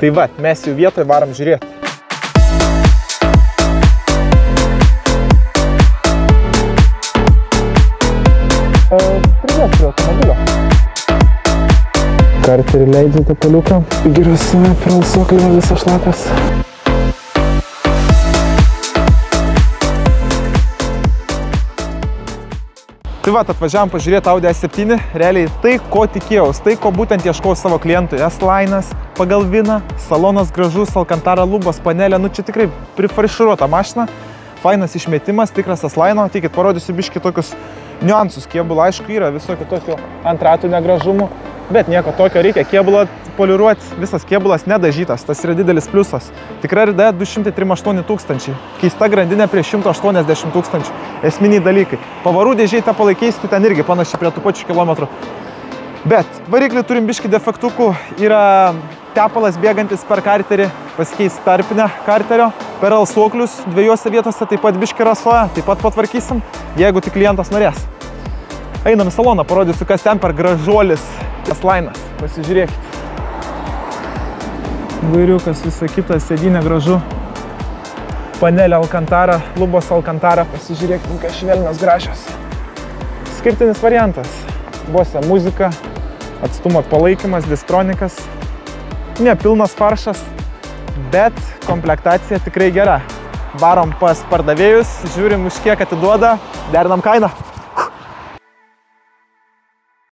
Tai va, mes jau vietoje varom žiūrėti. Pridės prie automobilio. Karterį leidžia tepaliuką. Girasime pralsoklimo visą šlakas. Tai va, atvažiavam pažiūrėti Audi A7, realiai tai, ko tikėjaus, tai, ko būtent ieškau savo klientui. S-Line'as, pagal viną, salonas gražus, Alcantara lubos, panelė, nu čia tikrai prifarširuota mašina. Fainas išmetimas, tikras S-Line'o, tikit, parodysiu biškį tokius niuansus. Kėbulą, aišku, yra visokio tokio ant ratų negražumų, bet nieko tokio reikia. Kėbulą poliruoti, visas kėbulas nedažytas, tas yra didelis pliusas. Tikrai RD 238 000, keista grandinė prie 180 000, esminiai dalykai. Pavarų dėžiai tepalai keisti ten irgi panašiai prie tų pačių kilometrų. Bet variklį turim biškį defektukų, yra tepalas bėgantis per karterį, pasikeis tarpinę karterio, per alsuoklius dviejose vietose taip pat biškį rasoja, taip pat patvarkysim, jeigu tik klientas norės. Einam į saloną, parodysiu, kas ten per gražuolis S-Line'as, pasižiūrėkit. Vairiukas, visa kita, sėdynė gražu. Panelė Alcantara, lubos Alcantara, pasižiūrėkit, kas švelnios gražios. Skirtinis variantas. Bose muzika, atstumo palaikymas, distronikas. Ne pilnas faršas, bet komplektacija tikrai gera. Varom pas pardavėjus, žiūrim, už kiek atiduoda, derinam kainą.